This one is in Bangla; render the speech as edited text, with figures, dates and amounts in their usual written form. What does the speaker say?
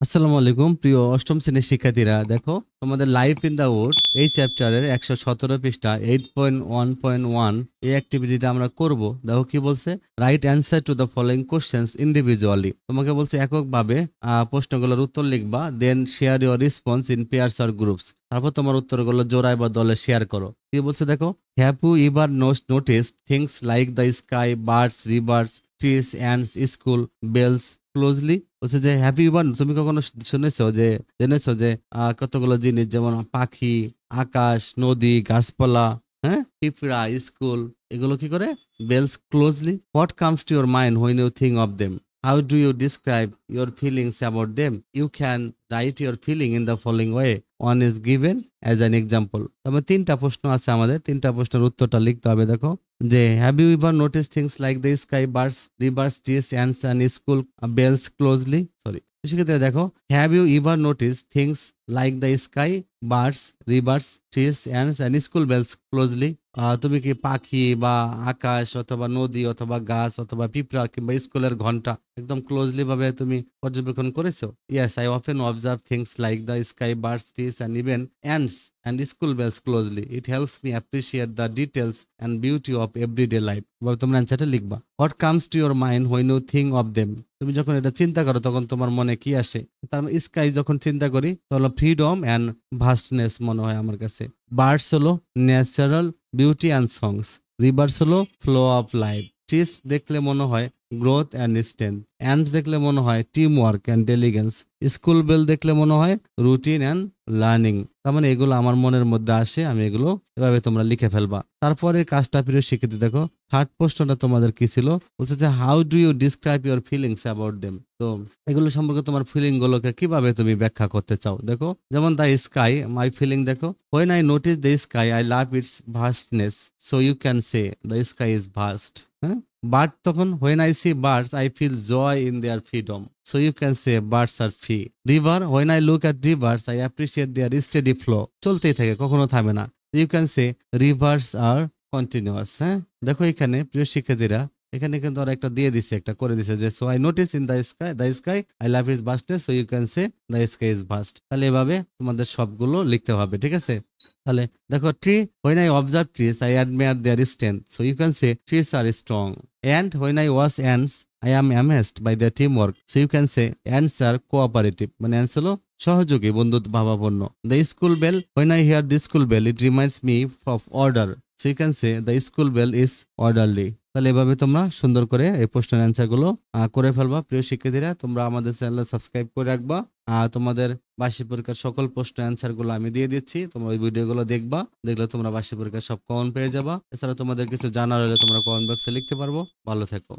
আসসালামু আলাইকুম প্রিয় অষ্টম শ্রেণীর শিক্ষার্থীরা, দেখো তোমাদের লাইফ ইন দা উড এই চ্যাপ্টারের 117 পৃষ্ঠা 8.1.1 এই অ্যাক্টিভিটিটা আমরা করব। দেখো কি বলছে, write answer to the following questions individually. তোমাকে বলছে এককভাবে প্রশ্নগুলোর উত্তর লিখবা, then share your response in pairs or groups. তারপর তোমার উত্তরগুলো জোড়ায় বা দলে শেয়ার করো। কি বলছে দেখো, have you ever notice things like the sky, birds, rivers, trees, ants, school bells closely. বলছে যে হ্যাপি ইভান, তুমি কখনো শুনেছো যে জেনেছো যে কতগুলো জিনিস, যেমন পাখি, আকাশ, নদী, গাছপালা, হ্যাঁ, পিঁপড়া, স্কুল, এগুলো কি করে bells closely. What comes to your mind when you think of them? How do you describe your feelings about them? You can write your feeling in the following way, one is given as an example. তবে তিনটা প্রশ্ন আছে, আমাদের তিনটা প্রশ্নের উত্তরটা লিখতে হবে। দেখো যে have you ever notice things like the sky, birds, rivers, trees, ants and school bells closely. Sorry, সেক্ষেত্রে দেখো have you ever notice things like the sky, birds, rivers, trees, ants and school bells closely. তুমি কি পাখি বা আকাশ অথবা নদী অথবা গাছ অথবা পিঁপড়া কিংবা স্কুলের ঘন্টা একদম ক্লোজলি ভাবে তুমি পর্যবেক্ষণ করেছো? Yes, I often observe things like the sky, birds, trees and even ants and school bells closely. It helps me appreciate the details and beauty of everyday life. এবার তোমরা অ্যান্সারটা লিখবা। What comes to your mind when you think of them? তুমি যখন এটা চিন্তা করো তখন তোমার মনে কি আসে? তার মানে স্কাই যখন চিন্তা করি তাহলে ফ্রিডম অ্যান্ড ভাস্টনেস মনে হয় আমার কাছে। বার্ডস হলো natural beauty and songs. Rivers হলো ফ্লো অফ লাইফ। ট্রিজ দেখলে মনে হয় গ্রোথ অ্যান্ড স্ট্রেংথ। অ্যান্ডস দেখলে মনে হয় team work and diligence. School bell দেখলে মনে হয় রুটিন অ্যান্ড লার্নিং। তার মানে এগুলো আমার মনের মধ্যে আসে, আমি এগুলো এভাবে তোমরা লিখে ফেলবা। তারপরে কাজটা প্রিয় শিক্ষার্থী, দেখো থার্ড প্রশ্নটা তোমাদের কি ছিল, বলছে যে how do you describe your feelings about them. তো এগুলো সম্পর্কে তোমার ফিলিং গুলোকে কিভাবে তুমি ব্যাখ্যা করতে চাও। দেখো যেমন দ্য স্কাই, মাই ফিলিং, দেখো when I notice the sky I love its vastness, so you can say the sky is vast. হ্যাঁ, বার্ড তখন when I see birds I feel joy in their freedom, so you can say birds are free. River, when I look at rivers I appreciate their steady flow, চলতেই থাকে, কখনো থামে না। You can say rivers are continuous. হ্যাঁ, দেখো এখানে প্রিয় শিক্ষার্থীরা, এখানে কিন্তু ওরা একটা দিয়ে দিছে, একটা করে দিছে যে so I notice in the sky I love its vastness, so you can say the sky is vast. তাহলে এভাবে তোমাদের সবগুলো লিখতে হবে, ঠিক আছে? তাহলে দেখো tree, when I observe trees I admire their strength, so you can say trees are strong. And when I watch ants I am amazed by their teamwork. So you can say ants are cooperative. মানে ants হলো সহযোগী, বন্ধুত্ব ভাবাপন্ন। The school bell, when I hear the school bell, it reminds me of order. So you can say the school bell is orderly. তাহলে এভাবে তোমরা সুন্দর করে এই প্রশ্নের অ্যান্সার গুলো করে ফেলবা। প্রিয় শিক্ষার্থীরা, তোমরা আমাদের চ্যানেল সাবস্ক্রাইব করে রাখবা। তোমাদের বার্ষিক পরীক্ষার সকল প্রশ্ন অ্যান্সার গুলো আমি দিয়ে দিচ্ছি, তোমরা ওই ভিডিওগুলো দেখবা, দেখলে তোমরা বার্ষিক পরীক্ষার সব কমন পেয়ে যাবা। এছাড়া তোমাদের কিছু জানার হলে তোমরা কমেন্ট বক্সে লিখতে পারবো। ভালো থেকো।